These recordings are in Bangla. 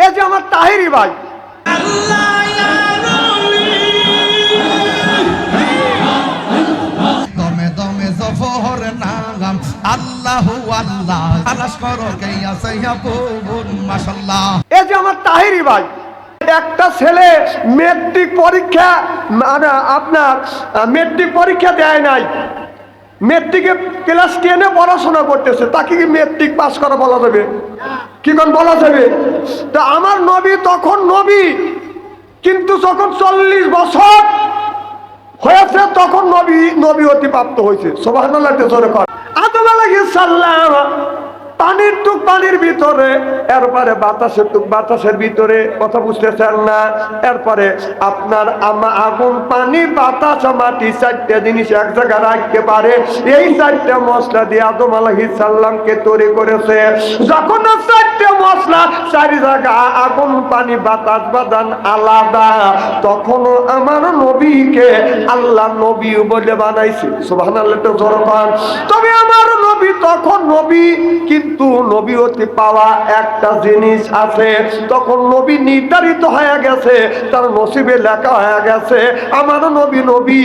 এই যে আমার তাহিরি ভাই, দমে দমে জফর নাম আল্লাহু আল্লাহ আলাস করো কে আছে ইয়াকুন মাশাআল্লাহ। এই যে আমার তাহিরি ভাই, একটা ছেলে মেট্রিক পরীক্ষা আপনার মেট্রিক পরীক্ষা দেয় নাই, মেট্রিকে ক্লাস 10-এ পড়াশোনা করতেছে, তাকে কি মেট্রিক পাস করা বলা যাবে? কি কোন বলা যাবে? তা আমার নবী তখন নবী, কিন্তু যখন 40 বছর হয়েছে তখন নবী অতিপ্রাপ্ত হয়েছে। সুবহানাল্লাহ জোরে কর। আদম আলাইহিস সালাম পানির টুক পানির ভিতরে, এরপরে বাতাসের টুক বাতাসের ভিতরে, কথা বুঝতেছেন না? এরপরে আপনার আগুন, পানি, বাতাস, মাটি, 4টে জিনিস এক জায়গায় রাখতে পারে। এই 4টে মশলা দিয়ে আদম আলাইহিস সালামকে তৈরি করেছে। যখন 4টে মশলা 4 জায়গায় আগুন, পানি, বাতাস, বাদান আলাদা, তখনও আমার নবীকে আল্লাহ নবী বলে বানাইছে। সুবহানাল্লাহ জোরে কর। তবে আমার নবী তখন নবী, কিন্তু নবীতে পাওয়া একটা জিনিস আছে, তখন নবী নির্ধারিত হয়ে গেছে, তার নসিবে লেখা হয়ে গেছে আমার নবী নবী।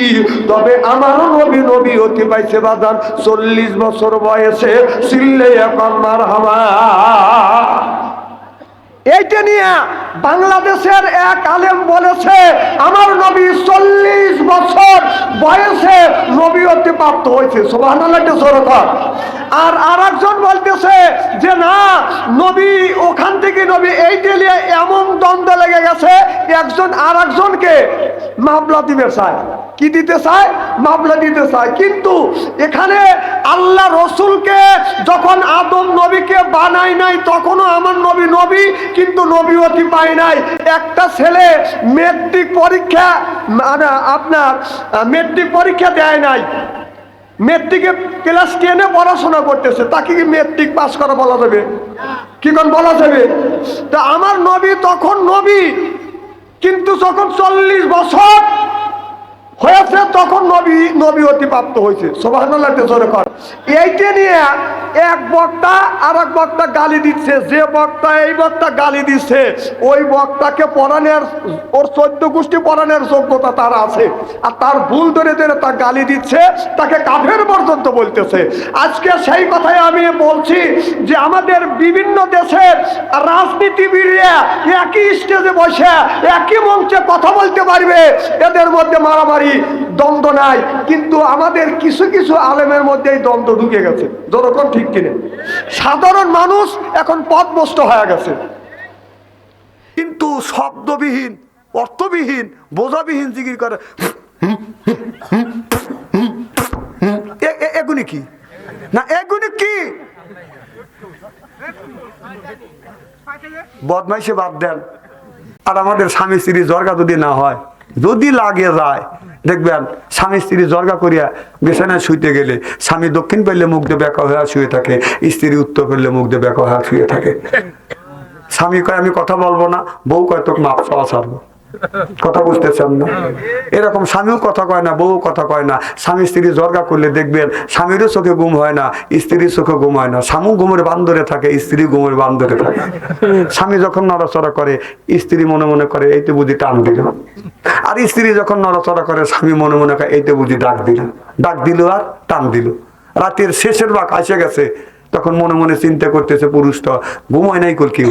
তবে আমার নবী অতি পাইছে বাজান 40 বছর বয়সে। চিল্লে এখন মারহাবা। এইটা নিয়ে বাংলাদেশের এক আলেম বলেছে আমার নবী 40 বছর বয়সে নবীতে প্রাপ্ত হয়েছে। সুবহানাল্লাহ জোরে কর। আর আরেকজন বলতেছে যে না, নবী ওখান থেকে নবী, এইটা নিয়ে এমন দ্বন্দ্ব লেগে গেছে, একজন আরেকজনকে মামলা দিতে চায়। কি দিতে চায়? মামলা দিতে চায়। কিন্তু এখানে আল্লাহ রসুলকে যখন আদম নবীকে বানায় নাই, তখনও আমার নবী নবী, কিন্তু নবীতি পায় নাই। একটা ছেলে মেট্রিক পরীক্ষা আপনার মেট্রিক পরীক্ষা দেয় নাই, মেট্রিকে ক্লাস 10-এ পড়াশোনা করতেছে, তাকে কি মেট্রিক পাস করা বলা যাবে? কি কোন বলা যাবে? তা আমার নবী তখন নবী, কিন্তু যখন 40 বছর হয়েছে তখন নবী অতিপ্রাপ্ত হয়েছে। সুবহানাল্লাহ জোরে কর। এইটা নিয়ে এক বক্তা আর এক বক্তা গালি দিচ্ছে। যে বক্তা এই বক্তা গালি দিচ্ছে, ওই বক্তাকে পড়ানোর, ওর 14 গোষ্ঠী পড়ানোর যোগ্যতা তার আছে, আর তার ভুল ধরে ধরে তা গালি দিচ্ছে, তাকে কাফের পর্যন্ত বলতেছে। আজকে সেই কথাই আমি বলছি যে আমাদের বিভিন্ন দেশের রাজনীতিবিদরা একই স্টেজে বসে একই মঞ্চে কথা বলতে পারবে, এদের মধ্যে মারামারি দ্বন্দ্ব নাই, কিন্তু আমাদের কিছু কিছু আলেমের মধ্যে এই দ্বন্দ্ব ঢুকে গেছে। যতক্ষণ ঠিক কিনে সাধারণ মানুষ এখন পথভ্রষ্ট হয়ে গেছে, কিন্তু শব্দবিহীন, অর্থবিহীন, বোঝাবিহীন জিকির করে। এগুলি কি না, এগুলি কি বদমাইশে বাদ দেন। আর আমাদের স্বামী স্ত্রী জর্গা যদি না হয়, যদি লাগে যায়, দেখবেন স্বামী স্ত্রী জর্গা করিয়া বিছানায় শুইতে গেলে স্বামী দক্ষিণ পেলে মুখ দিয়ে বেঁকা হয়ে শুয়ে থাকে, স্ত্রী উত্তর পেলে মুখ দিয়ে বেঁকা হয়ে শুয়ে থাকে। স্বামী কয় আমি কথা বলবো না, বউ কয় তোকে মাপ চাওয়া ছাড়বো। কথা বুঝতেছেন না? এরকম স্বামীও কথা কয় না, বউ কথা কয় না। স্বামী স্ত্রী জর্গা করলে দেখবেন স্বামীরও চোখে ঘুম হয় না, স্ত্রীর চোখে ঘুম হয় না। স্বামী ঘুমের বান্দরে থাকে, স্ত্রী ঘুমের বান্দরে থাকে। স্বামী যখন নড়াচড়া করে, স্ত্রী মনে মনে করে এইতে বুঝি টান দিল, আর স্ত্রী যখন নড়াচড়া করে, স্বামী মনে মনে করে এইতে বুঝি ডাক দিল আর টান দিল। রাতের শেষের ভাগ আসে গেছে, তখন মনে মনে চিন্তা করতেছে পুরুষটা ঘুমায় নাই, কেউ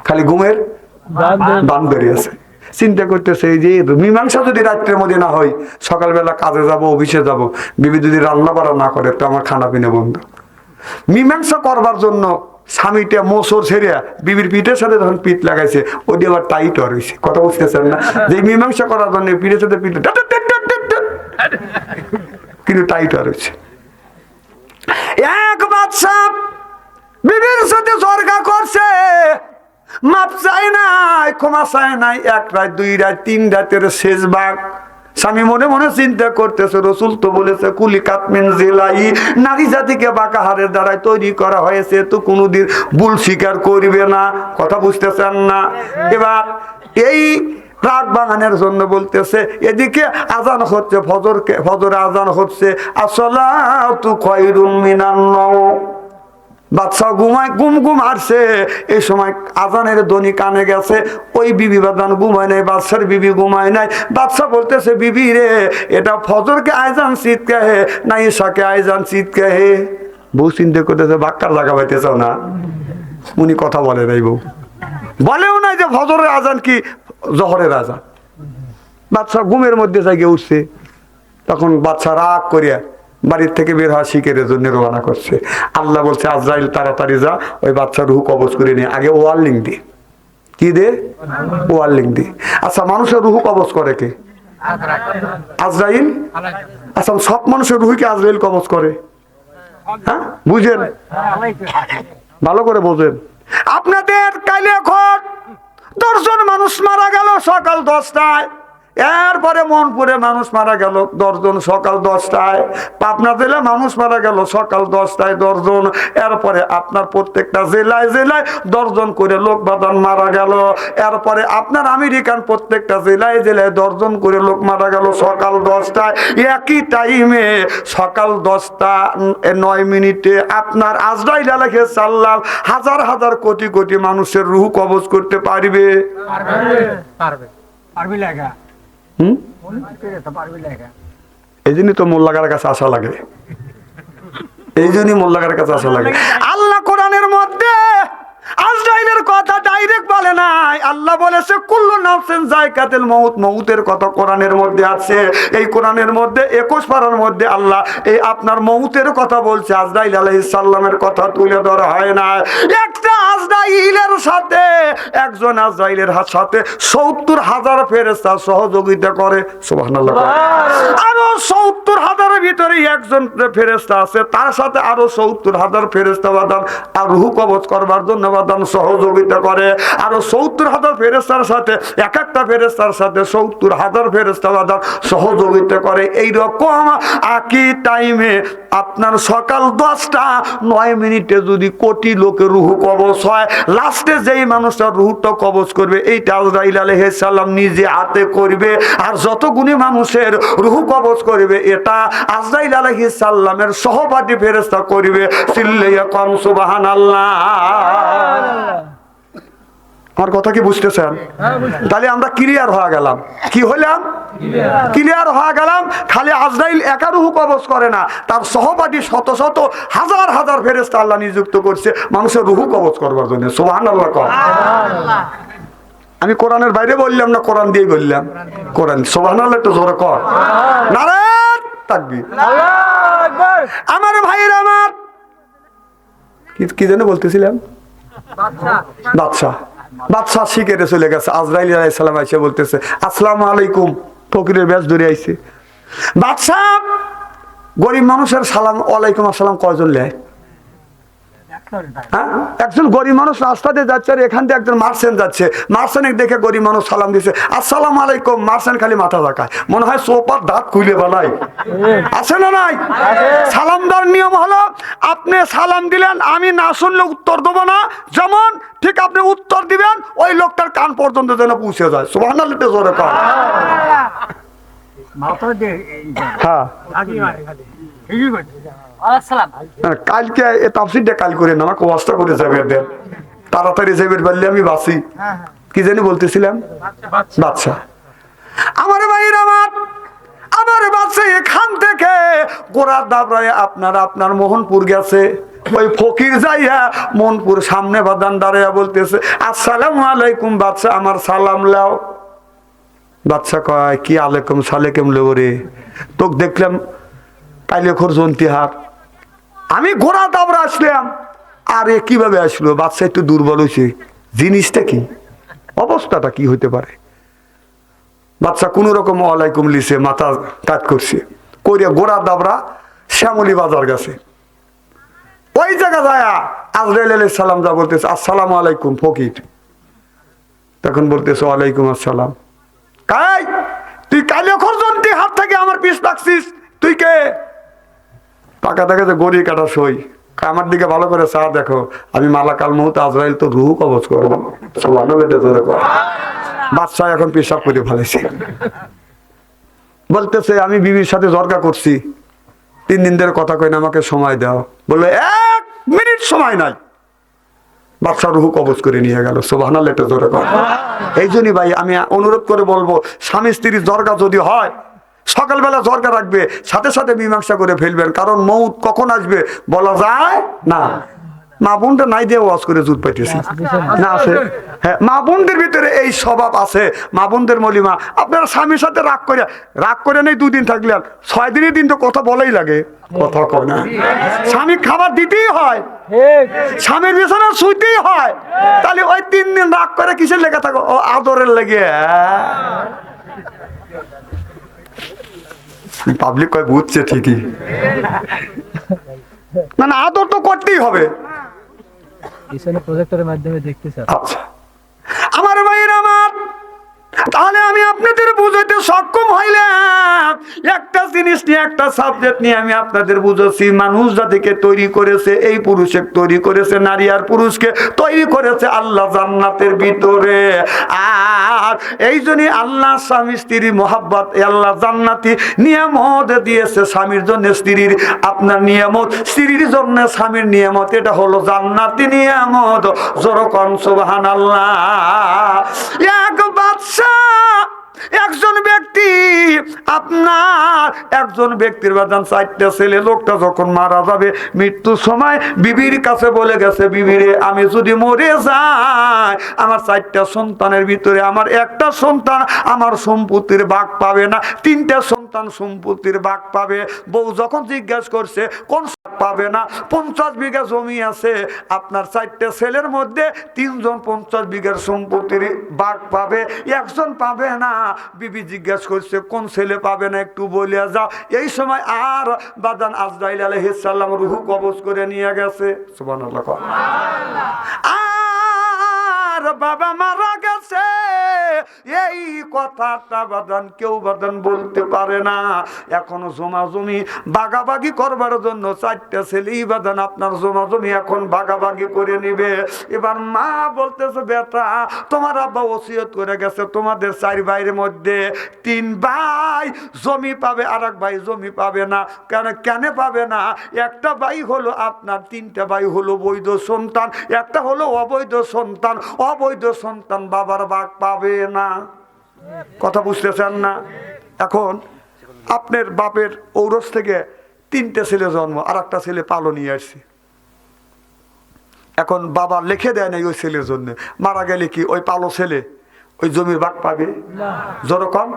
খালি ঘুমের বান্দরে আছে। চিন্তা করতেছে এই যে মীমাংসা যদি রাত্রের মধ্যে না হয়, সকালবেলা কাজে যাব, অফিসে যাব, বিবি যদি রান্না বাড়া না করে, তো আমার খানা পিনা বন্ধ। মীমাংসা করবার জন্য স্বামীটা মোসর ছেড়ে বিবির পিঠের সাথে যখন পিঠ লাগাইছে, ওটি আবার টাইট হয়েছে। কথা বুঝতেছেন না? যে মীমাংসা করার জন্য পিঠের সাথে পিঠ, কিন্তু টাইট হয়েছে। এক বাদশা বিবির সাথে জর্গা করছে, মাপ চায় নাই, ক্ষমা চায় নাই। 1 রাত 2 রাত 3 রাতের শেষ ভাগ স্বামী মনে মনে চিন্তা করতেছে, রসুল তো বলেছে কুলি কাতমিন জিলাই, নারী জাতিকে বাঁকা হাড়ের দ্বারাই তৈরি করা হয়েছে, তো কোনোদিন ভুল স্বীকার করবে না। কথা বুঝতেছেন না? এবার এই রাগ বাগানের জন্য বলতেছে, এদিকে আজান হচ্ছে, ফজর আজান হচ্ছে, আসসালাতু খায়রুম মিনান নাওম। বাচ্চা ঘুমায়, ঘুম আসছে। এই সময় আজানের ধ্বনি কানে গেছে। ওই বিবি বাদান ঘুমায় নাই, বাচ্চার বিবি ঘুমায় নাই। বাচ্চা বলতেছে, বিবি রে, এটা ফজরকে আইজান শীত কাহে না ঈশাকে আইজান শীত কাহে? বউ চিন্তা করতেছে, বাক্কার জায়গা পাইতেছ না। উনি কথা বলে নাই, বউ বলেও নাই যে ফজরের আজান কি জহরের আজান। বাচ্চা ঘুমের মধ্যে জায়গায় উঠছে। তখন বাচ্চা রাগ করিয়া বাড়ির থেকে বের হওয়া শিকারের জন্য রওনা করছে। আল্লাহ বলছে, আজরাইল তাড়াতাড়ি যা, ওই বাচ্চার রুহ কবজ করে নিয়ে আগে ওয়ার্নিং দি। কি দে? ওয়ার্নিং দি। আচ্ছা, মানুষের রুহ কবজ করে কে? আজরাইল। আচ্ছা, সব মানুষের রুহ কি আজরাইল কবজ করে? হ্যাঁ, বুঝেন, ভালো করে বোঝেন। আপনাদের কাইলে এখন 10 জন মানুষ মারা গেল সকাল 10টায়। এরপরে মনপুরে মানুষ মারা গেল 10 জন সকাল 10টায়। পাবনা জেলা মানুষ মারা গেল সকাল 10টায় 10 জন। এরপরে আপনার প্রত্যেকটা জেলায় জেলায় 10 জন করে লোক বাদান মারা গেল। এরপরে আপনার আমেরিকান প্রত্যেকটা জেলায় জেলায় 10 জন করে লোক মারা গেল সকাল 10টায়। একই টাইমে সকাল 10টা 9 মিনিটে আপনার আজরাইল আলাইহিস সালাম হাজার হাজার কোটি কোটি মানুষের রূহ কবজ করতে পারবে। এই জন্যই তো মোল্লাগার কাছে আসা লাগে, এই জন্যই মোল্লাগার কাছে আসা লাগে। আল্লাহ কোরআনের মধ্যে আজরাইলের কথা ডাইরেক্ট বলে নাই। আল্লাহ বলেছে কুল্লু নাফসিন যায়কাতুল মাউত, মউতের কথা কোরআনের মধ্যে আছে। এই কোরআনের মধ্যে 21 পারার মধ্যে আল্লাহ এই আপনার মউতের কথা বলছে। আজরাইল আলাইহিস সালামের কথা তুলে ধরা হয় না। একটা আজরাইলের সাথে, একজন আজরাইলের সাথে 70,000 ফেরেশতা সহযোগিতা করে। সুবহানাল্লাহ। আরো 70,000-এর ভিতরে একজন ফেরেশতা আছে, তার সাথে আরো 70,000 ফেরেশতা বাদান আর রূহ কবজ করবার জন্য সহযোগিতা করে। আরো 70,000 ফেরেশতার সাথে এক একটা ফেরেশতার সাথে 70,000 ফেরেশতা বাদান সহযোগিতা করে। এইরকম একই টাইমে আপনার সকাল 10টা 9 মিনিটে যদি কোটি লোকের রূহ কবজ হয়, লাস্টে যেই মানুষটা রূহটা কবজ করবে এইটা আজরাইল আলাইহিস সালাম নিজে হাতে করবে। আর যত গুণী মানুষের রূহ কবজ করবে এটা আজরাইল আলাইহিস সালামের সহপাঠী ফেরেশতা করবে। চিল্লাইয়া কোন সুবহানাল্লাহ। আমার কথা কি বুঝতেছেন? তাহলে আমরা ক্লিয়ার হয়ে গেলাম। কি হইলাম? ক্লিয়ার হয়ে গেলাম। খালি আজরাইল একা রূহ কবজ করে না, তার সহপাঠী শত শত হাজার হাজার ফেরেশতা আল্লাহ নিযুক্ত করছে মানুষের রূহ কবজ করবার জন্য। সুবহানাল্লাহ। আমি কোরআনের বাইরে বললাম না কোরআন দিয়ে বললাম? কোরআন। সুবহানাল্লাহ একটু জোরে কর। নারে তাকবীর। আমার ভাইরা, আমার কি যেন বলতেছিলাম? বাদশা শিকারে চলে গেছে। আজরাইল আলাইহিস সালাম এসে বলতেছে, আসসালামু আলাইকুম। ফকিরের বেশ ধরে আইছে। বাদশা গরিব মানুষের সালাম ওয়ালাইকুম আসসালাম কয়জন লেয়? হ্যাঁ, একজন গরিব মানুষ রাস্তা দিয়ে যাচ্ছে আর এখান থেকে একজন মার্চেন্ট যাচ্ছে। মার্চেন্ট দেখে গরিব মানুষ সালাম দিচ্ছে, আসসালামু আলাইকুম। মার্চেন্ট খালি মাথা ঝাঁকায়, মনে হয় সোপার দাঁত খুলে বেলায়। আছে না নাই? সালাম দেওয়ার নিয়ম হলো, আপনি সালাম দিলেন, আমি না শুনলে উত্তর দেবো না। যেমন ঠিক আপনি উত্তর দিবেন ওই লোকটার কান পর্যন্ত যেন পৌঁছে যায়। সুবহানাল্লাহ জোরে কর। হ্যাঁ, কালকে তাফসীরটা কাল করে না, আমাকে ওয়াজটা করে যাবে দেন, তাড়াতাড়ি যাবে বললে আমি বাঁচি। কি জানি বলতেছিলাম? বাদশা। আমার ভাইয়ের, আমার বাচ্চা এখান থেকে গোড়া দাবরায় আপনার মোহনপুর গেছে। ওই ফকির যাইয়া মোহনপুর সামনে বাদান দাঁড়াইয়া বলতেছে, আসসালামু আলাইকুম বাদশা, আমার সালাম লাও। বাদশা কয়, কি আলাইকুম সালাইকুম লেও রে, তোকে দেখলাম কাইলেখোর জন্তিহার, আমি ঘোড়া দাবরা আসলাম। আর এ কিভাবে আসলো? বাদশা একটু দুর্বল হয়েছে, জিনিসটা কি, অবস্থাটা কি হইতে পারে? বাচ্চা কোন রকম ওয়ালাইকুম লিছে, মাথা কাজ করছে, করিয়া গোড়া দাবরা শ্যামলী বাজার গেছে। ওই জায়গা যায় আজরাইল আলাইহিস সালাম যা বলতেছে, আসসালামু আলাইকুম ফকির। তখন বলতেছে, ওয়ালাইকুম আসসালাম। কাই তুই কাইলেখোর জন্তি হাত থেকে আমার পিছ লাগছিস, তুই কে? পাকা থাকে যে গড়ি কাটা সই। আমার দিকে ভালো করে চা দেখো, আমি মালাকাল মউত আজরাইল তো রূহ কবজ করবো। বাদশা এখন পেশাব করে ফেলেছে। বলতেছে, আমি বিবির সাথে ঝগড়া করছি, 3 দিন ধরে কথা কই না, আমাকে সময় দাও। বললো, 1 মিনিট সময় নাই, বাদশাহ রুহু কবজ করে নিয়ে গেল। সুবহানাল্লাহ, এটা জোরে কর। এই জন্যই ভাই আমি অনুরোধ করে বলবো, স্বামী স্ত্রীর জরগা যদি হয় সকালবেলা জরগা রাখবে, সাথে সাথে মীমাংসা করে ফেলবেন, কারণ মৌত কখন আসবে বলা যায় না। মা বোনটা নাই দিয়ে ওয়াজ করে জুট পাইতেছি না, আছে। হ্যাঁ, মা বোনদের ভিতরে এই স্বভাব আছে, মা বোনদের মলিমা। আপনারা স্বামীর সাথে রাগ করে নেই, 2 দিন থাকলে আর 6 দিনের দিন তো কথা বলাই লাগে, কথা কয় না। স্বামী খাবার দিতেই হয়, স্বামীর বিছানা শুইতেই হয়, তাহলে ওই 3 দিন রাগ করে কিসের লেগে থাকো? ও আদরের লেগে। পাবলিক কয় বুঝছে ঠিকই, না না, আদর তো করতেই হবে। প্রজেক্টরের মাধ্যমে দেখতে স্যার। আচ্ছা আমার ভাইয়ের আমার, তাহলে আমি আপনাদের বুঝাইতে সক্ষম হইলাম। একটা জিনিস নিয়ে, একটা সাবজেক্ট নিয়ে আমি আপনাদের বুঝাচ্ছি। মানুষ জাতিকে তৈরি করেছে, এই পুরুষে তৈরি করেছে, নারী আর পুরুষকে তৈরি করেছে আল্লাহ জান্নাতের ভিতরে। আর এই জন্যই আল্লাহ স্বামী স্ত্রী মোহাব্বত, আল্লাহ জান্নাতি নিয়ামত দিয়েছে। স্বামীর জন্য স্ত্রীর আপনার নিয়ামত, স্ত্রীর জন্য স্বামীর নিয়ামত, এটা হলো জান্নাতি নিয়ামত। যেরকম সুবহানাল্লাহ। এক বাদশা, একজন ব্যক্তি, আপনার একজন ব্যক্তির বাদান 4টা ছেলে। লোকটা যখন মারা যাবে, মৃত্যুর সময় বিবির কাছে বলে গেছে, বিবিরে আমি যদি মরে যাই, আমার 4টা সন্তানের ভিতরে আমার একটা সন্তান আমার সম্পত্তির ভাগ পাবে না, 3টা সন্তান সম্পত্তির ভাগ পাবে। বউ যখন জিজ্ঞাসা করছে কোন পাবে না, 50 বিঘা জমি আছে, আপনার 4টা ছেলের মধ্যে 3 জন 50 বিঘার সম্পত্তির ভাগ পাবে, একজন পাবে না। বিবি জিজ্ঞাসা করছে কোন ছেলে পাবে না, একটু বলে যাও। এই সময় আর বাদান আজরাইল আলাইহিস সালাম রূহ কবজ করে নিয়ে গেছে। সুবহানাল্লাহ। আর বাবা মারা গেছে, এই কথাটা বাদান কেউ বাদান বলতে পারে না। এখনো জমা জমি ভাগাভাগি করবার জন্য 4টা ছেলেই বাদান আপনার জমা জমি এখন ভাগাভাগি করে নিবে। এবার মা বলতেছে, বেটা তোমার আব্বা ওসিয়ত করে গেছে, তোমাদের 4 ভাইয়ের মধ্যে 3 ভাই জমি পাবে, আর 1 ভাই জমি পাবে না। কেন পাবে না? একটা ভাই হলো আপনার, 3টা ভাই হলো বৈধ সন্তান, একটা হলো অবৈধ সন্তান। অবৈধ সন্তান বাবার ভাগ পাবে না। কথা বুঝতেছেন না? এখন আপনার বাপের ঔরস থেকে 3টে ছেলে জন্ম, আর একটা ছেলে পালো নিয়ে আসছে। এখন বাবা লিখে দেয় নাই ওই ছেলের জন্য, মারা গেলে কি ওই পালো ছেলে ওই জমির ভাগ পাবে? যেরকম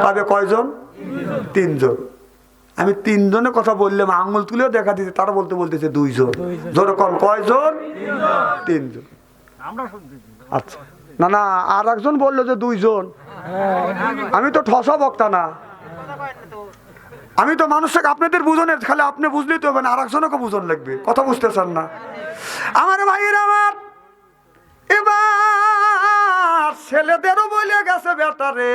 পাবে কয়জন? 3 জন। আমি 3 জনের কথা বললাম, আঙুল তুলেও দেখা দিতে, তারা বলতেছে 2 জন। যেরকম কয়জন? 3 জন। আচ্ছা, না না, আর একজন বললো যে 2 জন। আমি তো ঠসা বক্তা না, আমি তো মানুষকে আপনাদের বুঝনের, খালি আপনি বুঝলেই তো হবে না, আর একজনকে বুঝন লাগবে। কথা বুঝতেছেন না আমার ভাইয়ের আমার? এবার ছেলেদেরও বলে গেছে, বেটারে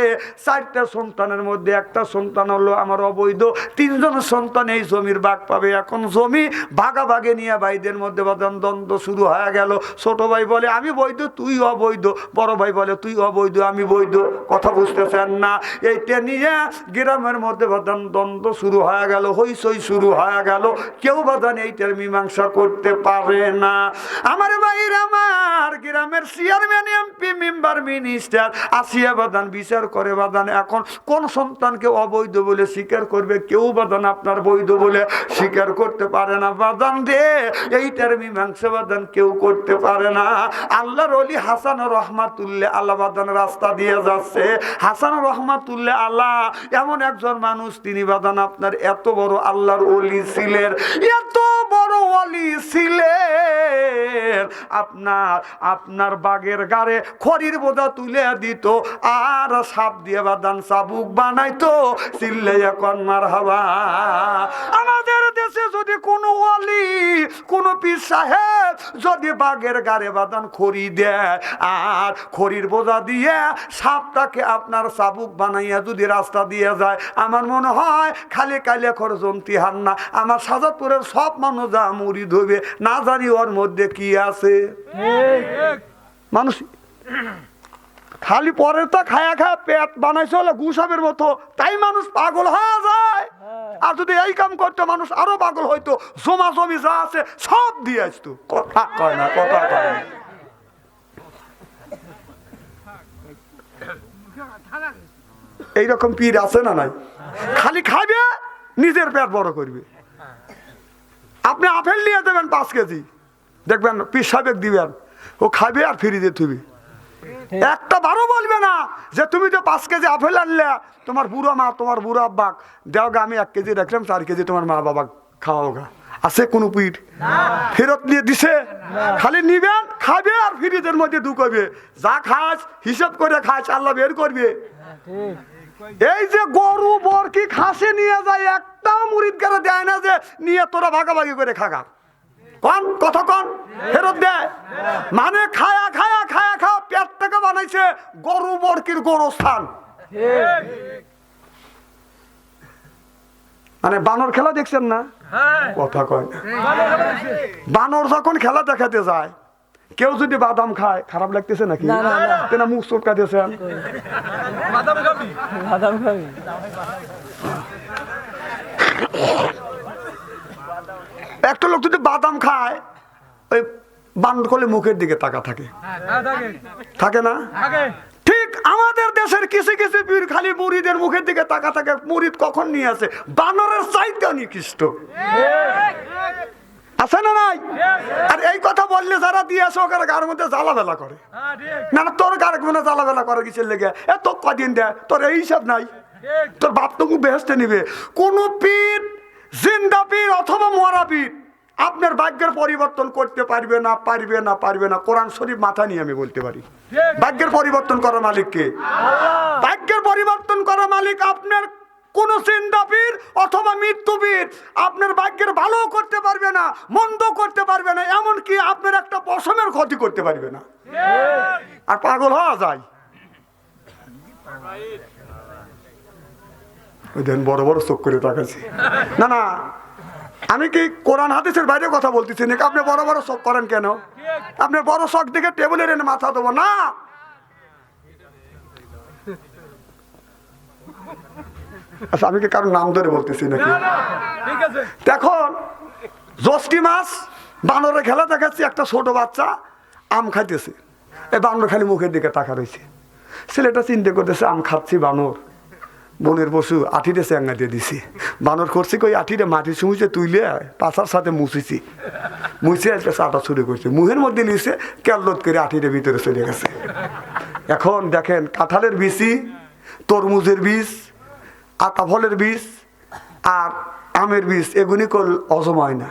4টা সন্তানের মধ্যে একটা সন্তান হলো আমার অবৈধ, 3 জন সন্তান এই জমির ভাগ পাবে। এখন জমি ভাগাভাগে নিয়ে ভাইদের মধ্যে দ্বন্দ্ব শুরু হয়ে গেল। ছোট ভাই বলে আমি বৈধ, তুই অবৈধ। বড় ভাই বলে তুই অবৈধ, আমি বৈধ। কথা বুঝতেছেন না? এইটা নিয়ে গ্রামের মধ্যে দ্বন্দ্ব শুরু হয়ে গেল, হইচই শুরু হয়ে গেল। কেউ বাদান এইটার মীমাংসা করতে পারে না। আমার ভাইয়ের আমার, গ্রামের চেয়ারম্যান, এমপি, মেম্বার, মিনিস্টার আসিয়া বাদান বিচার করে বাদান। এখন কোন সন্তানকে অবৈধ বলে স্বীকার করবে? কেউ বাদান আপনার বৈধ বলে স্বীকার করতে পারে না বাদান রে। এইটার মীমাংসা বাদান কেউ করতে পারে না। আল্লাহর ওলি হাসান রহমাতুল্লাহ আল্লাহ বাদান রাস্তা দিয়ে যাচ্ছে। হাসান রহমাতুল্লাহ আল্লাহ এমন একজন মানুষ, তিনি বাদান আপনার এত বড় আল্লাহর ওলি ছিলেন, এত বড় ওলি ছিলেন, আপনার বাগের গাড়ে খড়ির বোঝা তুলে দিত, আর সাপ দিয়ে বাদান চাবুক বানাইতো। চিল্লাইয়া কন মারহাবা। আমাদের দেশে যদি কোনো ওলি, কোনো পীর সাহেব যদি বাগের গাড়ে বাদান খড়ি দেয়, আর খড়ির বোঝা দিয়ে সাপটাকে আপনার চাবুক বানাইয়া যদি রাস্তা দিয়ে যায়, আমার মনে হয় খালি কালে খরচন্তি হান না, আমার সাজাদপুরের সব মানুষ যা মুড়ি ধরবে, না জানি ওর মধ্যে কি আছে। মানুষ খালি পরেরটা খায়া খায়া পেট বানাইছে হলো গুসাবের মতো, তাই মানুষ পাগল হয়ে যায়। আর যদি এই কাম করতো মানুষ আরো পাগল হইতো, জমা জমি যা আছে সব দিয়ে আসতো। কথা কয় না, কথা কয় না। এইরকম পীর আছে না নাই? খালি খাবে, নিজের পেট বড় করবে। আপনি আপেল নিয়ে দেবেন 5 কেজি, দেখবেন পীর সাহেব দিবেন, ও খাবে আর ফ্রিজে থুবে। একটা বারো বলবে না যে তুমি তো 5 কেজি আপেল আনলে, তোমার বুড়ো মা তোমার বুড়ো আব্বা দেও গা, আমি 1 কেজি রাখলাম, 4 কেজি তোমার মা বাবা খাওয়াও গা। আছে কোনো পীর? ফেরত নিয়ে দিছে? খালি নিবেন, খাবে আর ফ্রিজের মধ্যে ঢুকাবে। যা খাস হিসাব করে খাস, আল্লাহ বের করবে। এই যে গরু বরকি খাসি নিয়ে যায়, একটা মুরিদ করে দেয় না যে নিয়ে তোরা ভাগাভাগি করে খাগা। কোন কথা কোন? ফেরত দেয় মানে খায়া খায়া খায়া খাওয়া পেট থেকে বানাইছে গরু বরকির গোরস্থান। মানে বানর খেলা দেখছেন না? কথা কয় না। বানর যখন খেলা দেখাতে যায়, কেউ যদি বাদাম খায় খারাপ লাগতেছে নাকি? না, মুখ চটকা দিয়েছেন। একটা লোক যদি বাদাম খায়, ওই বানর করলে মুখের দিকে তাকা থাকে, থাকে না? ঠিক আমাদের দেশের কিছু কিছু পীর খালি মুরিদের মুখের দিকে তাকা থাকে। মুরিদ কখন নিয়ে আসে? বানরের চাইতে নিকৃষ্ট। আছে না নাই? আর এই কথা বললে যারা দিয়ে আসে ওখানে গার মধ্যে জ্বালাবেলা করে। না না, তোর গার মধ্যে জ্বালাবেলা করে কিসের লেগে? এ তো কদিন দেয়, তোর এই হিসাব নাই, তোর বাপ তো বেহেস্তে নিবে। কোন পীর, জিন্দা পীর অথবা মরা পীর, আপনার ভাগ্যের পরিবর্তন করতে পারবে না, পারবে না, পারবে না। কোরআন শরীফ মাথা নিয়ে আমি বলতে পারি। ভাগ্যের পরিবর্তন করা মালিক কে? ভাগ্যের পরিবর্তন করা মালিক আপনার কোন চিন্তা পীর অথবা মৃত্যু পীর আপনার ভাগ্যের ভালো করতে পারবে না, মন্দ করতে পারবে না, এমনকি আপনার একটা পশমের ক্ষতি করতে পারবে না। আর পাগল হওয়া যায়। ওই দেন বড় বড় চোখ করে তাকাচ্ছি। না না, আমি কি কোরআন হাদিসের বাইরে কথা বলতেছি নাকি? আপনি বড় বড় চোখ করেন কেন? আপনি বড় চোখ দেখে টেবিলের এনে মাথা দেবো না। আচ্ছা, আমি কি কারোর নাম ধরে বলতেছি নাকি? দেখুন, জ্যৈষ্ঠী মাস বানরে খেলা দেখাচ্ছি, একটা ছোট বাচ্চা আম খাইতেছে, এই বানর খালি মুখের দিকে তাকা রয়েছে। ছেলেটা চিন্তা করতেছে, আম খাচ্ছি বানর, বনের পশু, আঠিতে চ্যাঙ্গা দিয়ে দিছি। বানর করছি কই আঠিতে মাটি চুমুছে তুইলে পাশার সাথে মুছিছি, মুছে একটা চাটা শুরু করছে, মুখের মধ্যে নিয়েছে, ক্যাললত করে আঠিতে ভিতরে চলে গেছে। এখন দেখেন, কাঁঠালের বিচি, তরমুজের বীজ, আতা ফলের বীজ আর আমের বীজ, এগুলি কল হজম হয় না।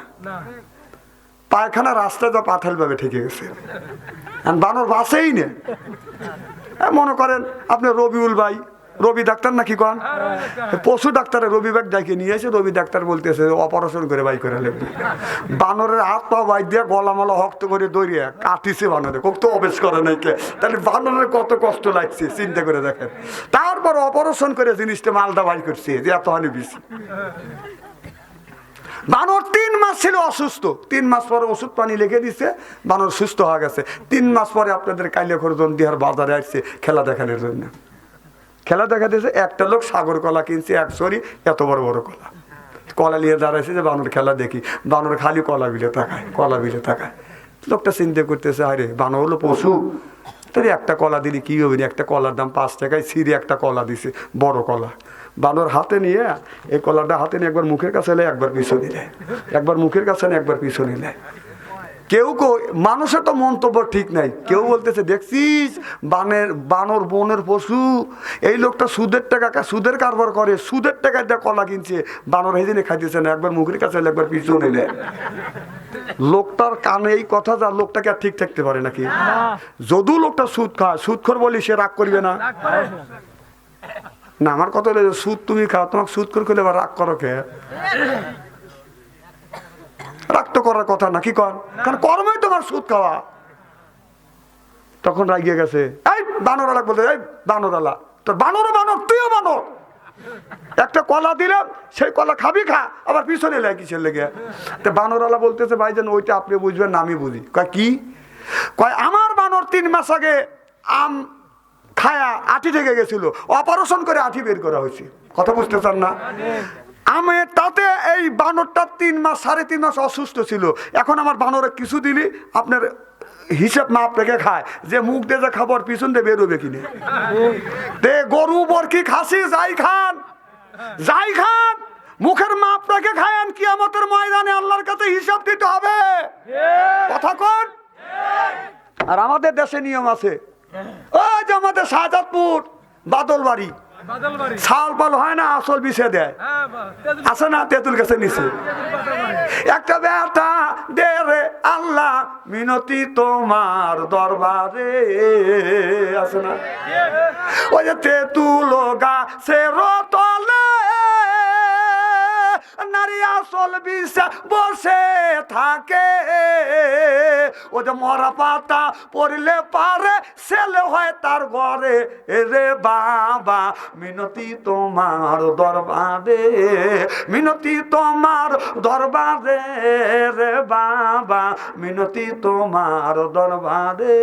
পায়খানা রাস্তায় যা পাথাল ভাবে ঠেকে গেছে, বানর বাসেই না। মনে করেন আপনি রবিউল ভাই, রবি ডাক্তার নাকি কন, পশু ডাক্তারে রবি ব্যাগ ডাকে নিয়ে এসে রবি ডাক্তার বলতেছে অপারেশন করে বাই করে লাগবে। বানরের হাত পা বাই দিয়ে গলামালা হক্ত করে দৌড়িয়ে কাটিছে বানরে, কত অবেশ করে নাই কে, তাহলে বানরের কত কষ্ট লাগছে চিন্তা করে দেখেন। তারপর অপারেশন করে জিনিসটা মালদা বাই করছে যে এত হানি বেশি। বানর 3 মাস ছিল অসুস্থ, 3 মাস পরে ওষুধ পানি লিখে দিচ্ছে, বানর সুস্থ হয়ে গেছে। 3 মাস পরে আপনাদের কাইলে খরজন দিহার বাজারে আসছে খেলা দেখানোর জন্য। খেলা দেখা দিয়েছে, একটা লোক সাগর কলা কিনছে, 1 সরি এত বড় বড় কলা, কলা নিয়ে দাঁড়াইছে যে বানর খেলা দেখি। বানর খালি কলা বিলে তাকায়, কলা বিলে তাকায়। লোকটা চিন্তা করতেছে, আরে বানর হলো পশু, তাহলে একটা কলা দিলি কি হবে? একটা কলার দাম 5 টাকায়, ছিঁড়ে একটা কলা দিছে, বড় কলা। বানর হাতে নিয়ে এই কলাটা হাতে নিয়ে একবার মুখের কাছে এলে, একবার পিছনে নেয়, একবার মুখের কাছে নিয়ে একবার পিছনে নেয়। কেউ মানুষের তো মন্তব্য ঠিক নাই, কেউ বলতেছে দেখছিস বানর বনের পশু, এই লোকটা সুদের টাকা, সুদের কারবার করে, সুদের টাকা দিয়ে কলা কিনছে, বানর হেদিনে খাইতেছে না, একবার মুখের কাছে এলে একবার পিছনে নেয়। লোকটার কানে এই কথা যা, লোকটাকে আর ঠিক থাকতে পারে নাকি? যদিও লোকটা সুদ খায়, সুদখোর বলি সে রাগ করবে না? না, আমার কথা হলো সুদ তুমি খাও, তোমাকে সুদখোর করলে আবার রাগ করো কে? রাগ তো করার কথা না, কি কর, কারণ কর্মই তোমার সুদ খাওয়া। তখন রাগিয়ে গেছে, এই বানরালা বলতে, এই বানরালা, তোর বানর বানর, তুইও বানর। একটা কলা দিলাম, সেই কলা খাবি খা, আবার পিছনে লেগে কিসের লেগে? তো বানরালা বলতেছে, ভাইজান ওইটা আপনি বুঝবেন না, আমি বুঝি। কয় কি? কয় আমার বানর 3 মাস আগে আম খায়া আঠি থেকে গেছিল, অপারেশন করে আঠি বের করা হয়েছে। কথা বুঝতে চান না? আমি তাতে এই বানরটা 3 মাস 3.5 মাস অসুস্থ ছিল। এখন আমার বানরে কিছু দিলি আপনার হিসাব মাপ রেখে খায়, যে মুখ দিয়ে যে খাবার পিছন দিয়ে বেরোবে কিনে। তে গরু বরকি খাসি যাই খান, যাই খান, মুখের মাপ রেখে খায়েন, কিয়ামতের ময়দানে আল্লাহর কাছে হিসাব দিতে হবে। কথা কোন? আর আমাদের দেশে নিয়ম আছে, ওই যে আমাদের শাহজাদপুর বাদল বাড়ি ছাল পাল হয় না, আসল বিষে দেয়, আছে না তেঁতুল গাছের নিচে একটা বেটা দে রে আল্লাহ মিনতি তোমার দরবারে, আছে না? ওই যে তেঁতুল গাছের তলে নারী আসল বিষে বসে থাকে, ও যে মরা পাতা পড়লে পারে ছেলে হয় তার ঘরে, রে বাবা মিনতি তোমার দরবারে, মিনতি তোমার দরবারে, রে বাবা মিনতি তোমার দরবারে।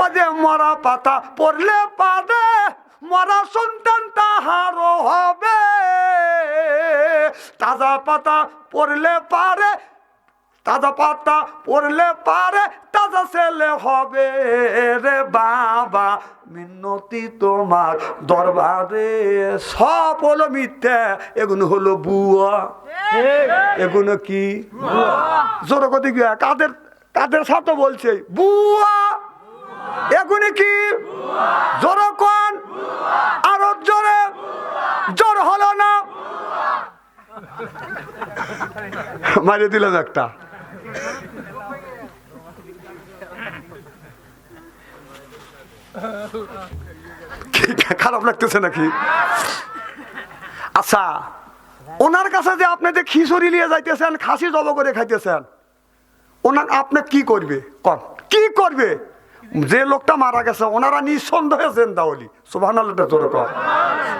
ও যে মরা পাতা পড়লে পারে মরা সন্তান তাহারও হবে, তাজা পাতা পড়লে পারে, তাজা পাতা পড়লে পারে তাজা ছেলে হবে, রে বাবা মিনতি তোমার দরবারে। সব হলো মিথ্যা, এগুলো হলো বুয়া, এগুলো কি জোর কথা কি কাদের কাদের সাথে বলছে বুয়া, এগুলো কি জোর কোন? আরো জোরে, জোর হলো না, মারিয়ে দিলাম একটা। খারাপ লাগতেছে নাকি? আচ্ছা, ওনার কাছে যে আপনি যে খিচুড়ি নিয়ে যাইতেছেন, খাসি জব করে খাইতেছেন, ওনার আপনি কি করবে? কর কি করবে? যে লোকটা মারা গেছে ওনারা নিঃসন্দেহে জিন্দাওলি, সুবহানাল্লাহ জোরে কর।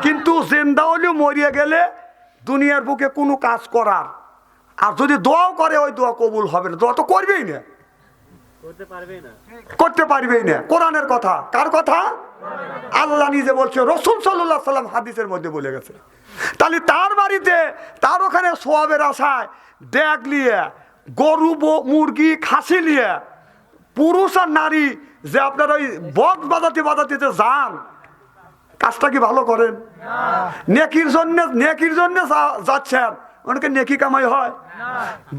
কিন্তু জিন্দাওলি মরিয়ে গেলে দুনিয়ার বুকে কোনো কাজ করার, আর যদি দোয়াও করে ওই দোয়া কবুল হবে না, দোয়া তো করবেই না, করতে পারবেই না। কোরআনের কথা, কার কথা? আল্লাহ নিজে বলছে, রাসূল সাল্লাল্লাহু আলাইহি সাল্লাম হাদিসের মধ্যে বলে গেছে। তাহলে তার বাড়িতে তার ওখানে সোয়াবের আশায় ড্যাগ নিয়ে গরু মুরগি খাসি নিয়ে পুরুষ আর নারী যে আপনার ওই বক্স বাজাতে বাজাতে যে যান, কাজটা কি ভালো করেন? নেকির জন্য যাচ্ছেন, অনেকে নেকি কামাই হয়।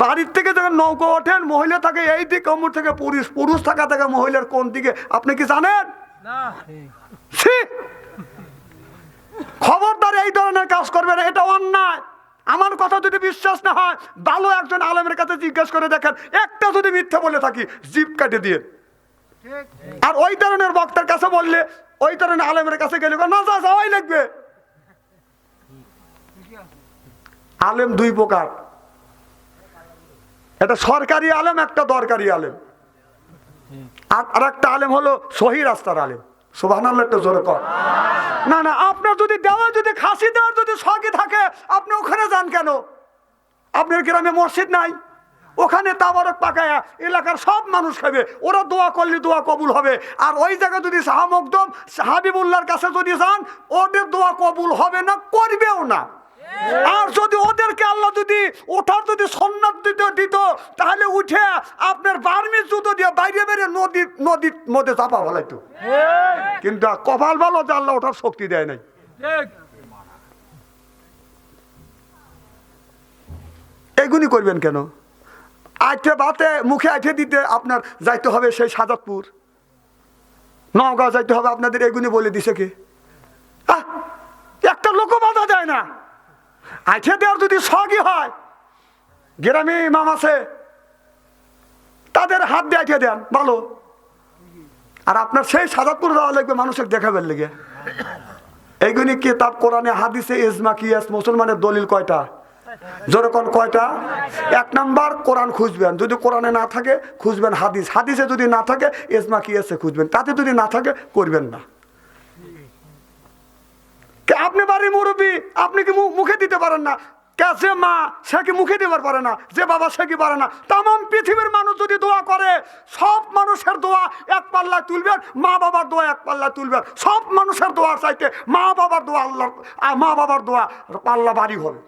বাড়ির থেকে যখন নৌকো ওঠেন, মহিলা থাকে এই দিকে, অমর থেকে পুরুষ, পুরুষ থাকা থেকে মহিলার কোন দিকে আপনি কি জানেন? খবরদার এই ধরনের কাজ করবে না, এটা অন্যায়। আমার কথা যদি বিশ্বাস না হয়, ভালো একজন আলেমের কাছে জিজ্ঞেস করে দেখেন, একটা যদি মিথ্যা বলে থাকি জিভ কাটে দিয়ে। আর ওই ধরনের বক্তার কাছে বললে, ওই ধরনের আলেমের কাছে গেলে না যাওয়াই লাগবে। আলেম দুই প্রকার, একটা সরকারি আলেম, একটা দরকারি আলেম। আর একটা আলেম হলো সহি রাস্তার আলেম। সুবহানাল্লাহ একটা জোরে কর। না না, আপনার যদি দেওয়া, যদি খাসি দেওয়ার যদি শখই থাকে, আপনি ওখানে যান কেন? আপনার গ্রামে মসজিদ নাই? ওখানে তাবারক পাকায়া এলাকার সব মানুষ খাবে, ওরা দোয়া করলে দোয়া কবুল হবে। আর ওই জায়গায় যদি শাহ মকদম হাবিবুল্লাহর কাছে যদি যান, ওদের দোয়া কবুল হবে না, করবেও না। আর যদি ওদেরকে আল্লাহ যদি ওঠার যদি সন্ন্যাত দিত, তাহলে উঠে আপনার বার্মির জুতো দিয়ে বাইরে বেরিয়ে নদীর মধ্যে চাপা ফেলাইতো। কিন্তু কপাল ভালো যে আল্লাহ ওঠার শক্তি দেয় নাই। এইগুলি করবেন কেন? আইঠে বাতে মুখে আইঠে দিতে আপনার যাইতে হবে সেই শাহজাদপুর, নওগাঁ যাইতে হবে আপনাদের, এগুলি বলে দিছে কে? একটা লোক বাধা দেয় না। আইঠে দেওয়ার যদি শখই হয়, গ্রামে ইমাম আছে, তাদের হাত দিয়ে আইঠে দেন, ভালো। আর আপনার সেই শাহজাদপুর যাওয়া লাগবে মানুষের দেখাবেন লেগে। এইগুলি কিতাব কোরআনে হাদিসে ইজমা কিয়াস মুসলমানের দলিল কয়টা? যেরকম কয়টা? 1 নাম্বার কোরআন খুঁজবেন, যদি কোরআনে না থাকে খুঁজবেন হাদিস, হাদিসে যদি না থাকে ইজমা কিয়াসে খুঁজবেন, তাতে যদি না থাকে করবেন না। আপনি বাড়ির মুরব্বী, আপনি কি মুখে দিতে পারেন না? যে মা সে কি মুখে দিবার পারে না, যে বাবা সে কি পারে না। তাম পৃথিবীর মানুষ যদি দোয়া করে, সব মানুষের দোয়া এক পাল্লায় তুলবেন, মা বাবার দোয়া এক পাল্লায় তুলবেন। সব মানুষের দোয়া চাইতে মা বাবার দোয়া আল্লাহ, মা বাবার দোয়া পাল্লা বাড়ি হবে,